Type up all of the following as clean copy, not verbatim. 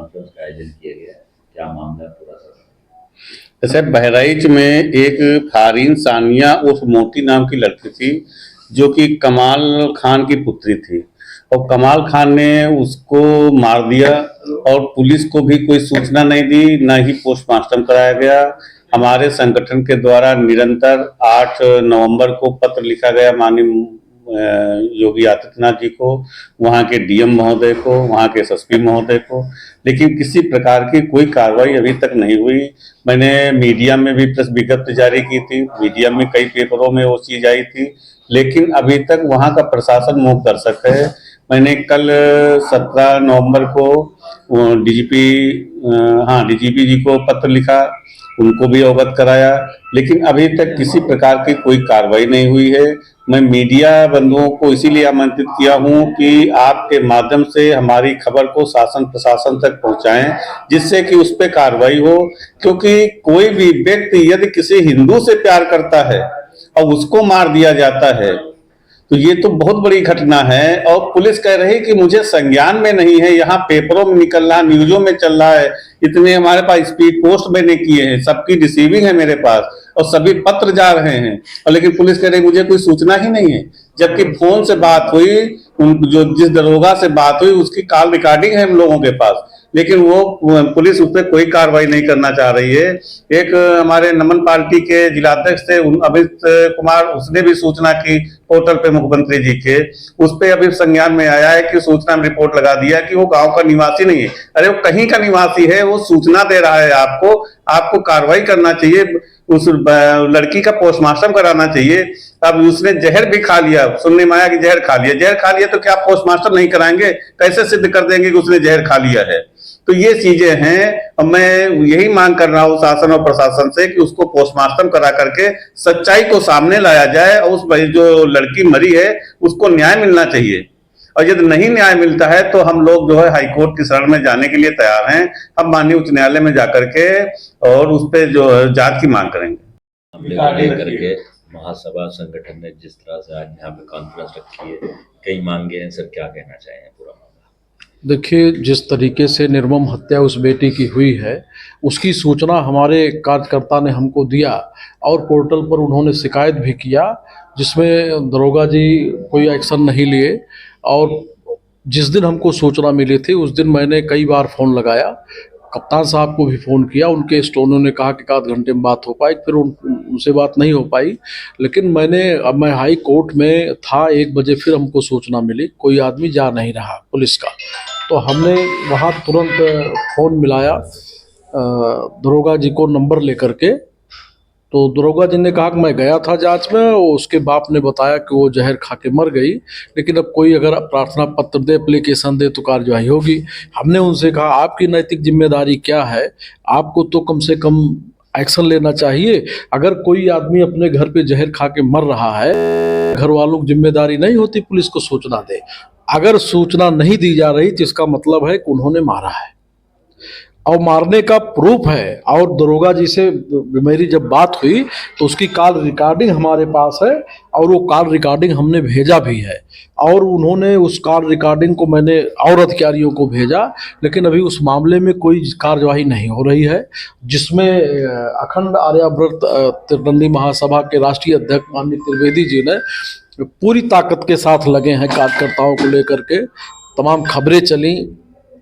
Conference का आयोजन किया गया है, क्या मामला है पूरा सर? जैसे बहराइच में एक फारीन सानिया उर्फ मोती नाम की लड़की थी, जो कि कमाल खान की पुत्री थी, और कमाल खान ने उसको मार दिया और पुलिस को भी कोई सूचना नहीं दी, ना ही पोस्टमार्टम कराया गया। हमारे संगठन के द्वारा निरंतर 8 नवंबर को पत्र लिखा गया माननीय योगी आदित्यनाथ जी को, वहाँ के डीएम महोदय को, वहाँ के एसएसपी महोदय को, लेकिन किसी प्रकार की कोई कार्रवाई अभी तक नहीं हुई। मैंने मीडिया में भी प्रेस विज्ञप्ति जारी की थी, मीडिया में कई पेपरों में वो चीज़ आई थी, लेकिन अभी तक वहाँ का प्रशासन मूक दर्शक है। मैंने कल 17 नवंबर को डीजीपी जी को पत्र लिखा, उनको भी अवगत कराया, लेकिन अभी तक किसी प्रकार की कोई कार्रवाई नहीं हुई है। मैं मीडिया बंधुओं को इसीलिए आमंत्रित किया हूं कि आपके माध्यम से हमारी खबर को शासन प्रशासन तक पहुंचाएं, जिससे कि उस पर कार्रवाई हो। क्योंकि कोई भी व्यक्ति यदि किसी हिंदू से प्यार करता है और उसको मार दिया जाता है, तो ये तो बहुत बड़ी घटना है। और पुलिस कह रही कि मुझे संज्ञान में नहीं है, यहाँ पेपरों में निकल रहा, न्यूजों में चल रहा है, इतने हमारे पास स्पीड पोस्ट मैंने किए हैं, सबकी रिसीविंग है मेरे पास और सभी पत्र जा रहे हैं, और लेकिन पुलिस कह रही मुझे कोई सूचना ही नहीं है। जबकि फोन से बात हुई, जो जिस दरोगा से बात हुई उसकी कॉल रिकॉर्डिंग है हम लोगों के पास, लेकिन वो पुलिस उस पर कोई कार्रवाई नहीं करना चाह रही है। एक हमारे नमन पार्टी के जिलाध्यक्ष थे अमित कुमार, उसने भी सूचना की पोर्टल पे मुख्यमंत्री जी के, उस पे अभी संज्ञान में आया है कि सूचना में रिपोर्ट लगा दिया कि वो गांव का निवासी नहीं है। अरे वो कहीं का निवासी है, वो सूचना दे रहा है आपको कार्रवाई करना चाहिए, उस लड़की का पोस्टमार्टम कराना चाहिए। अब उसने जहर भी खा लिया, सुनने में आया कि जहर खा लिया तो क्या पोस्टमार्टम नहीं कराएंगे? कैसे सिद्ध कर देंगे कि उसने जहर खा लिया है? तो ये चीजें हैं, और मैं यही मांग कर रहा हूँ शासन और प्रशासन से कि उसको पोस्टमार्टम करा करके सच्चाई को सामने लाया जाए, और उस जो लड़की मरी है उसको न्याय मिलना चाहिए। और यदि नहीं न्याय मिलता है तो हम लोग जो है हाईकोर्ट की शरण में जाने के लिए तैयार हैं। हम माननीय उच्च न्यायालय में जाकर के और उस पर जो जांच की मांग करेंगे। करके महासभा संगठन ने जिस तरह से आज यहाँ पे कॉन्फ्रेंस रखी है, कई मांगे हैं सर, क्या कहना चाहेंगे पूरा मामला? देखिए, जिस तरीके से निर्मम हत्या उस बेटी की हुई है, उसकी सूचना हमारे कार्यकर्ता ने हमको दिया और पोर्टल पर उन्होंने शिकायत भी किया, जिसमें दरोगा जी कोई एक्शन नहीं लिए। और जिस दिन हमको सूचना मिली थी उस दिन मैंने कई बार फ़ोन लगाया, कप्तान साहब को भी फ़ोन किया, उनके स्टोनों ने कहा कि 1 घंटे में बात हो पाई, फिर उनसे बात नहीं हो पाई। लेकिन मैं हाई कोर्ट में था, 1 बजे फिर हमको सूचना मिली कोई आदमी जा नहीं रहा पुलिस का, तो हमने वहाँ तुरंत फ़ोन मिलाया दरोगा जी को नंबर लेकर के। तो दरोगा जी ने कहा कि मैं गया था जांच में, उसके बाप ने बताया कि वो जहर खा के मर गई, लेकिन अब कोई अगर प्रार्थना पत्र दे, एप्लीकेशन दे तो कार्यवाही होगी। हमने उनसे कहा आपकी नैतिक जिम्मेदारी क्या है, आपको तो कम से कम एक्शन लेना चाहिए। अगर कोई आदमी अपने घर पे जहर खा के मर रहा है, घर वालों की जिम्मेदारी नहीं होती पुलिस को सूचना दे। अगर सूचना नहीं दी जा रही तो इसका मतलब है कि उन्होंने मारा है और मारने का प्रूफ है। और दरोगा जी से मेरी जब बात हुई तो उसकी कॉल रिकॉर्डिंग हमारे पास है, और वो कॉल रिकॉर्डिंग हमने भेजा भी है, और उन्होंने उस कॉल रिकॉर्डिंग को मैंने और अधिकारियों को भेजा, लेकिन अभी उस मामले में कोई कार्यवाही नहीं हो रही है। जिसमें अखंड आर्याव्रत त्रिदंडी महासभा के राष्ट्रीय अध्यक्ष माननीय त्रिवेदी जी ने पूरी ताकत के साथ लगे हैं कार्यकर्ताओं को लेकर के। तमाम खबरें चली,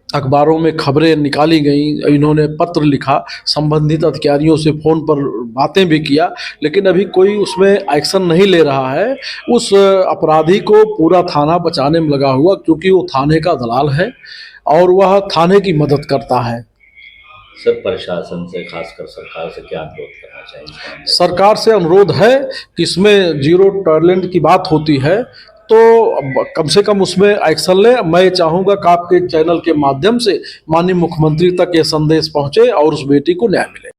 अखबारों में खबरें निकाली गई, इन्होंने पत्र लिखा, संबंधित अधिकारियों से फ़ोन पर बातें भी किया, लेकिन अभी कोई उसमें एक्शन नहीं ले रहा है। उस अपराधी को पूरा थाना बचाने में लगा हुआ, क्योंकि वो थाने का दलाल है और वह थाने की मदद करता है। सर, प्रशासन से खासकर सरकार से क्या अनुरोध करना चाहिए? सरकार से अनुरोध है कि इसमें जीरो टॉलरेंस की बात होती है, तो कम से कम उसमें एक्शन ले। मैं चाहूँगा कि आपके चैनल के माध्यम से माननीय मुख्यमंत्री तक ये संदेश पहुँचे और उस बेटी को न्याय मिले।